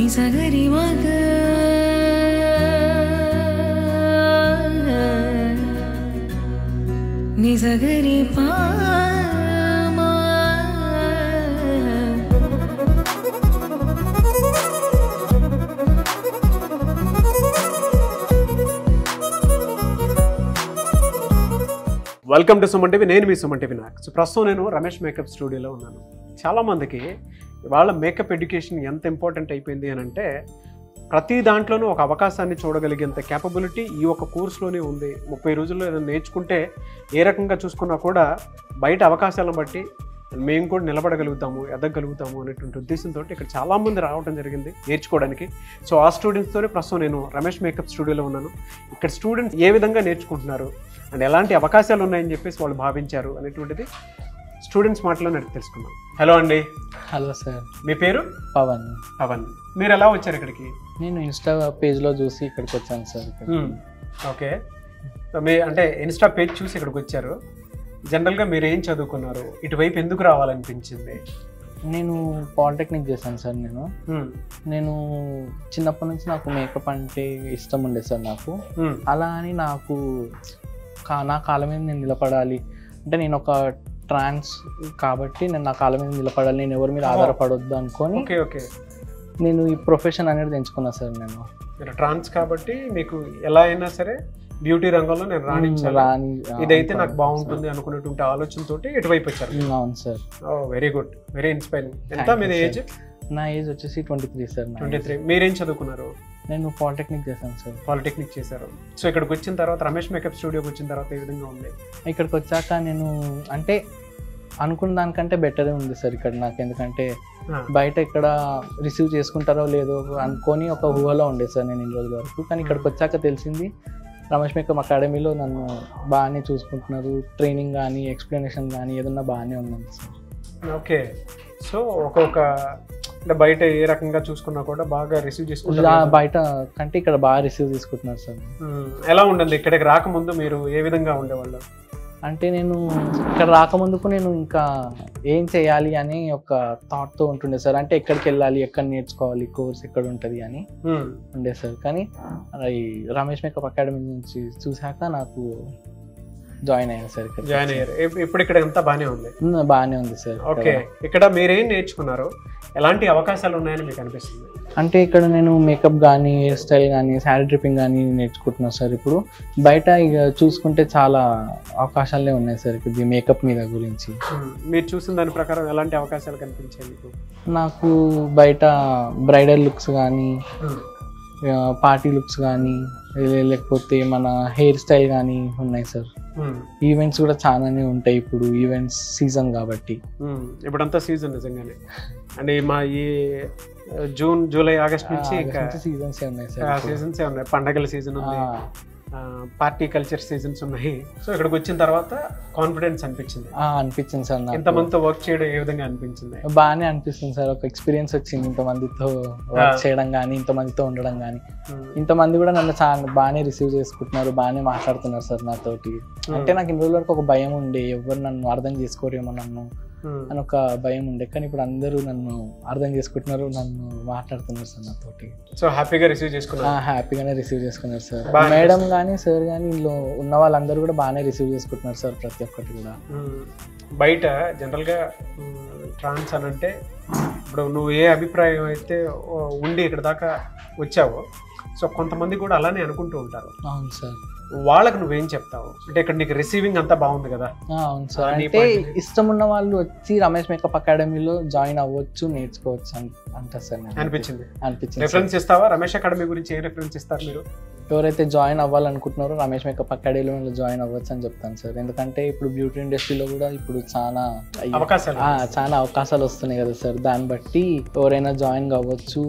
నిజగరి మగ నిజగరి పా welcome to Suman TV. నేను మీ సుమన్ టీవీ నాకు. సో ప్రస్తుతం నేను రమేష్ మేకప్ స్టూడియోలో ఉన్నాను. చాలామందికి వాళ్ళ మేకప్ ఎడ్యుకేషన్ ఎంత ఇంపార్టెంట్ అయిపోయింది అని అంటే ప్రతి దాంట్లోనూ ఒక అవకాశాన్ని చూడగలిగేంత క్యాపబిలిటీ ఈ ఒక కోర్సులోనే ఉంది. 30 రోజుల్లో ఏదైనా నేర్చుకుంటే ఏ రకంగా చూసుకున్నా కూడా బయట అవకాశాలను బట్టి మేము కూడా నిలబడగలుగుతాము, ఎదగలుగుతాము అనేటువంటి ఉద్దేశంతో ఇక్కడ చాలామంది రావడం జరిగింది నేర్చుకోవడానికి. సో ఆ స్టూడెంట్స్తోనే ప్రస్తుతం నేను రమేష్ మేకప్ స్టూడియోలో ఉన్నాను. ఇక్కడ స్టూడెంట్స్ ఏ విధంగా నేర్చుకుంటున్నారు అండ్ ఎలాంటి అవకాశాలు ఉన్నాయని చెప్పేసి వాళ్ళు భావించారు అనేటువంటిది స్టూడెంట్స్ మాటలో నేను తెలుసుకున్నాను. హలో అండి. Hello sir. మీ పేరు? పవన్. పవన్. మీరు ఎలా వచ్చారు ఇక్కడికి? నేను ఇన్స్టా పేజ్లో చూసి ఇక్కడికి వచ్చాను సార్. ఓకే. మీ అంటే ఇన్స్టా పేజ్ చూసి ఇక్కడికి వచ్చారు. జనరల్గా మీరు ఏం చదువుకున్నారు, ఇటువైపు ఎందుకు రావాలనిపించింది? నేను పాలిటెక్నిక్ చేశాను సార్. నేను చిన్నప్పటి నుంచి నాకు మేకప్ అంటే ఇష్టం ఉండే సార్ నాకు. అలా అని నాకు నా కాళ్ళ మీద నేను నిలబడాలి అంటే నేను ఒక ట్రాన్స్ కాబట్టి నేను నా కాళ్ళ మీద నిలబడాలి, నేను ఎవరి మీద ఆధారపడొద్దు అనుకొని నేను ఈ ప్రొఫెషన్ అనేది ఎంచుకున్నా సార్. నేను ట్రాన్స్ కాబట్టి మీకు ఎలా అయినా సరే బ్యూటీ రంగంలో నేను రాణించాలి, ఇదైతే నాకు బాగుంటుంది అనుకునేటువంటి ఆలోచనతో ఇటువైపు వచ్చారు. అవును సార్. Very good, very inspiring. ఎంత మీది ఏజ్? నా ఏజ్ వచ్చేసి 23 సార్. 23. మీరేం చదువుకున్నారు? నేను పాలిటెక్నిక్ చేశాను సార్. పాలిటెక్నిక్ చేశారు. సో ఇక్కడికి వచ్చిన తర్వాత రమేష్ మేకప్ స్టూడియోకి వచ్చిన తర్వాత ఏ విధంగా ఉంది? ఇక్కడికి వచ్చాక నేను అంటే అనుకున్న దానికంటే బెటరే ఉంది సార్ ఇక్కడ నాకు. ఎందుకంటే బయట ఇక్కడ రిసీవ్ చేసుకుంటారో లేదో అనుకొని ఒక ఊహలో ఉండే సార్ నేను ఇన్ని రోజుల వరకు. కానీ ఇక్కడికి వచ్చాక తెలిసింది రమేష్ మేకప్ అకాడమీలో నన్ను బాగానే చూసుకుంటున్నారు. ట్రైనింగ్ కానీ ఎక్స్ప్లెనేషన్ కానీ ఏదన్నా బాగానే ఉందండి సార్. ఓకే. సో ఒక్కొక్క అంటే బయట ఏ రకంగా చూసుకున్నా కూడా బాగా రిసీవ్ చేసుకుంటారు. బయట కంటే ఇక్కడ బాగా రిసీవ్ తీసుకుంటున్నారు సార్. ఎలా ఉండండి ఇక్కడికి రాకముందు మీరు ఏ విధంగా ఉండేవాళ్ళు? అంటే నేను ఇక్కడ రాకముందుకు నేను ఇంకా ఏం చేయాలి అని ఒక థాట్తో ఉంటుండే సార్. అంటే ఎక్కడికి వెళ్ళాలి, ఎక్కడ నేర్చుకోవాలి, కోర్స్ ఎక్కడ ఉంటుంది అని ఉండే సార్. కానీ ఈ రమేష్ మేకప్ అకాడమీ నుంచి చూసాక నాకు జాయిన్ అయ్యాను సార్. ఇక్కడ జాయిన్ అయ్యారు. ఇప్పుడు ఇక్కడ అంతా బాగానే ఉంది? బాగానే ఉంది సార్. ఓకే. ఇక్కడ మీరేం నేర్చుకున్నారు, ఎలాంటి అవకాశాలు ఉన్నాయని మీకు అనిపిస్తుంది? అంటే ఇక్కడ నేను మేకప్ కానీ, హెయిర్ స్టైల్ కానీ, శారీ డ్రిప్పింగ్ కానీ నేర్చుకుంటున్నాను సార్. ఇప్పుడు బయట ఇక చూసుకుంటే చాలా అవకాశాలే ఉన్నాయి సార్ ఇది మేకప్ మీద గురించి. మీరు చూసిన దాని ప్రకారం ఎలాంటి అవకాశాలు కనిపించాయి మీకు? నాకు బయట బ్రైడల్ లుక్స్ కానీ, పార్టీ లుక్స్ కానీ, లేకపోతే మన హెయిర్ స్టైల్ కానీ ఉన్నాయి సార్. ఈవెంట్స్ కూడా చాలానే ఉంటాయి ఇప్పుడు, ఈవెంట్స్ సీజన్ కాబట్టి. ఇప్పుడంతా సీజన్ నిజంగానే. అంటే మా ఈ జూన్, జూలై, ఆగస్ట్ నుంచి సీజన్సే ఉన్నాయి సార్. సీజన్సే ఉన్నాయి. పండగల సీజన్ ఉంది, పార్టీ కల్చర్ సీజన్స్ ఉన్నాయి. సో ఇక్కడికి వచ్చిన తర్వాత కాన్ఫిడెన్స్ అనిపించింది? అనిపించింది సార్. ఇంతమందితో వర్క్ చేయడం ఏ విధంగా అనిపించింది? బాగానే అనిపిస్తుంది సార్. ఒక ఎక్స్పీరియన్స్ వచ్చింది ఇంతమందితో వర్క్ చేయడం కానీ, ఇంతమందితో ఉండడం కానీ. ఇంతమంది కూడా నన్ను చాలా బాగానే రిసీవ్ చేసుకుంటున్నారు, బాగానే మాట్లాడుతున్నారు సార్ నాతోటి. అంటే నాకు ఇన్ని రోజుల వరకు ఒక భయం ఉండే, ఎవరు నన్ను అర్థం చేసుకోరేమో నన్ను అని ఒక భయం ఉండే. కానీ ఇప్పుడు అందరూ నన్ను అర్థం చేసుకుంటున్నారు, నన్ను మాట్లాడుతున్నారు సార్ నాతోటి. సో హ్యాపీగా రిసీవ్ చేసుకున్నారు? హ్యాపీగానే రిసీవ్ చేసుకున్నారు సార్. మేడం కానీ సార్ కానీ ఇందులో ఉన్న వాళ్ళందరూ కూడా బాగానే రిసీవ్ చేసుకుంటున్నారు సార్ ప్రతి ఒక్కటి కూడా. బయట జనరల్గా ట్రాన్స్ అని అంటే ఇప్పుడు నువ్వు ఏ అభిప్రాయం అయితే ఉండి ఇక్కడ దాకా వచ్చావో, సో కొంతమంది కూడా అలానే అనుకుంటూ ఉంటారు. అవును సార్. వాళ్ళకి నువ్వేం చెప్తావు? అంటే ఇక్కడ నీకు రిసీవింగ్ అంతా బాగుంది కదా? అవును సార్. అంటే ఇష్టం ఉన్న వాళ్ళు వచ్చి రమేష్ మేకప్ అకాడమీలో జాయిన్ అవ్వచ్చు, నేర్చుకోవచ్చు అంటారు సార్. అనిపించింది. అనిపించింది. రిఫరెన్స్ ఇస్తావా? రమేష్ అకాడమీ గురించి ఏ రిఫరెన్స్ ఇస్తారు మీరు? ఎవరైతే జాయిన్ అవ్వాలనుకుంటున్నారో రమేష్ మేకప్ అకాడమీలో జాయిన్ అవ్వచ్చు అని చెప్తాను సార్. ఎందుకంటే ఇప్పుడు బ్యూటీ ఇండస్ట్రీలో కూడా ఇప్పుడు చాలా అవకాశాలు వస్తున్నాయి కదా సార్. దాన్ని బట్టి ఎవరైనా జాయిన్ కావచ్చు,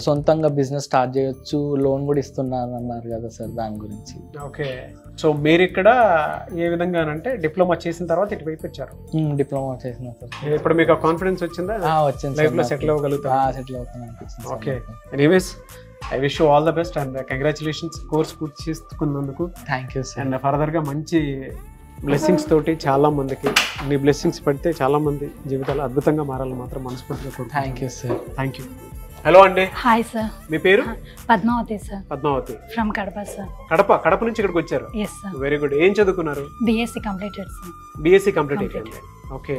సొంతంగా బిజినెస్ స్టార్ట్ చేయొచ్చు, లోన్ కూడా ఇస్తున్నారు అన్నారు కదా సార్, దాని గురించి. ఓకే. సో మీరు ఇక్కడ ఏ విధంగా అంటే డిప్లొమా చేసిన తర్వాత ఇటువైపు వచ్చారు? డిప్లొమా చేసిన సార్. ఇప్పుడు మీకు కాన్ఫిడెన్స్ వచ్చిందా? వచ్చింది. లైఫ్ లో సెటిల్ అవ్వగలుగుతా? సెటిల్ అవుతాను అనిపిస్తుంది. Okay. Anyways I wish you all the best and congratulations course పూర్తి చేసుకున్నందుకు. Thank you sir. అండ్ ఫర్దర్గా మంచి బ్లెస్సింగ్స్ తోటి చాలా మందికి నీ బ్లెస్సింగ్స్ పడితే చాలా మంది జీవితాలు అద్భుతంగా మారాలని మాత్రం మనస్ఫూర్తిగా కోరుకుంటున్నాను. Thank you sir. Thank you. Hello అండి. Hi sir. మీ పేరు? Padmavathi sir. Padmavathi from Kadapa sir. Kadapa నుంచి ఇక్కడికి వచ్చారు? Yes sir. Very good. ఏం చదువుకున్నారు? BSc completed sir. BSc complete అయిపోయింది. ఓకే.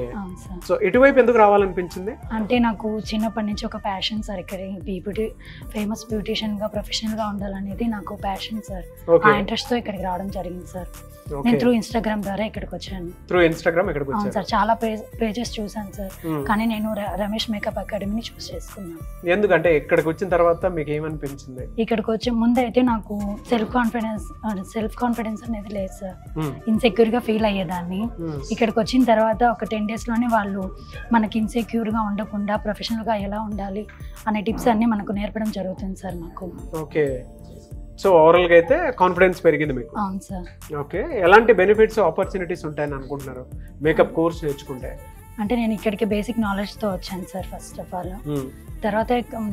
సో ఇటువైపు ఎందుకు రావాలనిపించింది? అంటే నాకు చిన్నప్పటి నుంచి ఒక ప్యాషన్ సార్. ఇక్కడ ఫేమస్ బ్యూటిషియన్ గా ప్రొఫెషనల్ గా ఉండాలనేది నాకు ప్యాషన్ సార్. ఆ ఇంట్రెస్ట్ తో ఇక్కడికి రావడం జరిగింది సార్. నేను త్రూ ఇన్స్టాగ్రామ్ ద్వారా ఇక్కడికి వచ్చాను. త్రూ ఇన్స్టాగ్రామ్ ఇక్కడికి వచ్చాను సార్. చాలా పేజెస్ చూసాను సార్, కానీ నేను రమేష్ మేకప్ అకాడమీని చూస్ చేసుకున్నాను. ఎందుకంటే ఇక్కడికి వచ్చిన తర్వాత మీకు ఏమనిపించింది? ఇక్కడికి వచ్చే ముందు అయితే నాకు సెల్ఫ్ కాన్ఫిడెన్స్ అనేది లేదు సార్. ఇన్సెక్యూర్ గా ఫీల్ అయ్యేదాన్ని. ఇక్కడికి వచ్చిన తర్వాత ఒక 10 days లోనే వాళ్ళు మనకి ఇన్సెక్యూర్ గా ఉండకుండా ప్రొఫెషనల్ గా ఎలా ఉండాలి అనే టిప్స్ అన్ని మనకు నేర్పడం జరుగుతుంది సార్ మాకు. ఓకే. సో ఓవరాల్ గా అయితే కాన్ఫిడెన్స్ పెరిగింది మీకు? అవును సార్. ఓకే. ఎలాంటి బెనిఫిట్స్ ఆపర్చునిటీస్ ఉంటాయని అనుకుంటున్నారు మేకప్ కోర్స్ నేర్చుకుంటే? అంటే నేను ఇక్కడికి బేసిక్ నాలెడ్జ్ తో వచ్చాను సార్ ఫస్ట్ ఆఫ్ ఆల్. తర్వాత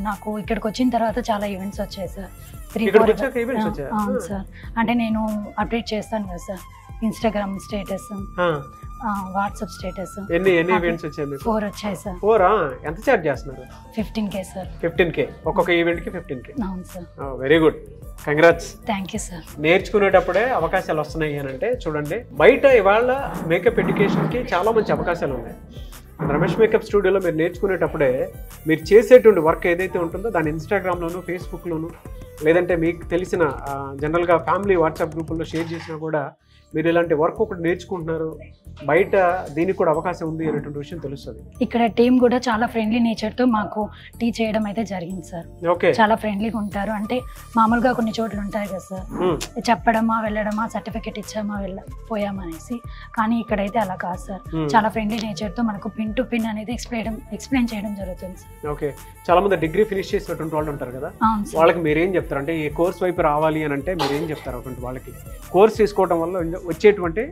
నాకు ఇక్కడికి వచ్చిన తర్వాత చాలా ఈవెంట్స్ వచ్చాయి సార్. 3-4 అవును సార్. అంటే నేను అప్డేట్ చేస్తాను కదా sir, Instagram status, WhatsApp status. ఎన్ని ఈవెంట్స్ వచ్చాయి మీకు? 4 వచ్చాయి సార్. 4? ఎంత చార్జ్ చేస్తున్నారు? 15K sir. 15K ఒక్కొక్క ఈవెంట్ కి 15K? అవును సార్. Very good. Congrats. Thank you sir. నేర్చుకునేటప్పుడే అవకాశాలు వస్తున్నాయి అని అంటే చూడండి, బయట ఇవాళ మేకప్ ఎడ్యుకేషన్కి చాలా మంచి అవకాశాలు ఉన్నాయి. రమేష్ మేకప్ స్టూడియోలో మీరు నేర్చుకునేటప్పుడే మీరు చేసేటువంటి వర్క్ ఏదైతే ఉంటుందో దాన్ని ఇన్స్టాగ్రామ్లోను, ఫేస్బుక్లోను, లేదంటే మీకు తెలిసిన జనరల్గా ఫ్యామిలీ వాట్సాప్ గ్రూపుల్లో షేర్ చేసినా కూడా మీరు ఇలాంటి వర్క్ ఒకటి నేర్చుకుంటున్నారు, బయట దీనికి కూడా అవకాశం ఉంది అనేటువంటి విషయం తెలుస్తుంది. ఇక్కడ టీం కూడా చాలా ఫ్రెండ్లీ నేచర్తో మాకు టీచ్ చేయడం అయితే జరిగింది సార్. ఓకే. చాలా ఫ్రెండ్లీగా ఉంటారు. అంటే మామూలుగా కొన్ని చోట్ల ఉంటాయి కదా సార్, చెప్పడమా వెళ్ళడమా, సర్టిఫికెట్ ఇచ్చామా పోయామా అనేసి. కానీ ఇక్కడైతే అలా కాదు సార్. చాలా ఫ్రెండ్లీ నేచర్తో మనకు పిన్ టు పిన్ అనేది ఎక్స్ప్లెయిన్ చేయడం జరుగుతుంది సార్. ఓకే. చాలా మంది డిగ్రీ ఫినిష్ చేసినటువంటి వాళ్ళు ఉంటారు కదా, వాళ్ళకి మీరేం చెప్తారు? అంటే ఈ కోర్స్ వైపు రావాలి అని అంటే మీరేం చెప్తారు అటువంటి వాళ్ళకి? కోర్స్ తీసుకోవడం వల్ల వచ్చేటువంటి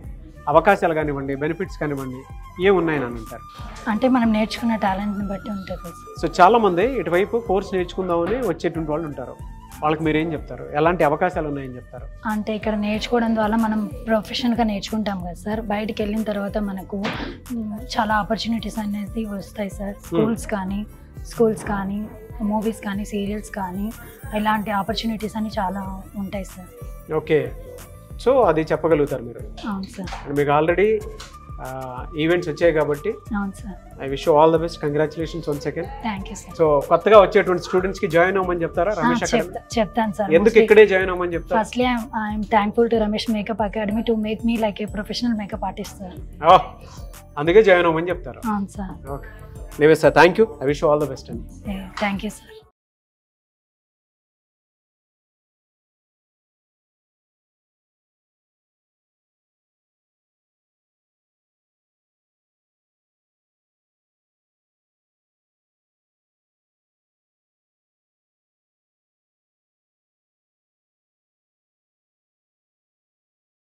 అవకాశాలు కానివ్వండి, బెనిఫిట్స్ కానివ్వండి, ఏమున్నాయని అని అంటారు? అంటే మనం నేర్చుకున్న టాలెంట్ని బట్టి ఉంటుంది. సో చాలా మంది ఇటువైపు కోర్స్ నేర్చుకుందామని వచ్చేటువంటి వాళ్ళు ఉంటారు, వాళ్ళకి మీరు ఏం చెప్తారు? ఎలాంటి అవకాశాలు ఉన్నాయని చెప్తారు? అంటే ఇక్కడ నేర్చుకోవడం ద్వారా మనం ప్రొఫెషనల్గా నేర్చుకుంటాం కదా సార్. బయటికి వెళ్ళిన తర్వాత మనకు చాలా ఆపర్చునిటీస్ అనేది వస్తాయి సార్. స్కూల్స్ కానీ మూవీస్ కానీ సీరియల్స్ కానీ ఇలాంటి ఆపర్చునిటీస్ అని చాలా ఉంటాయి సార్. ఓకే. సో అది చెప్పగలుగుతారు మీరు? అవును సార్. మీకు ఆల్రెడీ ఈవెంట్స్ వచ్చాయి కాబట్టి I wish you all the best. Congratulations once again. Thank you sir. So కొత్తగా వచ్చేటువంటి స్టూడెంట్స్ కి జాయిన్ అవ్వమని చెప్తారా రమేష్ అకాడమీ? చెప్తాను సార్. ఎందుకు ఇక్కడే జాయిన్ అవ్వమని చెప్తారు? Firstly I'm thankful to Ramesh makeup academy to make me like a professional makeup artist sir. అందుకే జాయిన్ అవ్వమని చెప్తారు. అవును సార్. Okay. Sir thank you. I wish you all the best అండి. Thank you sir.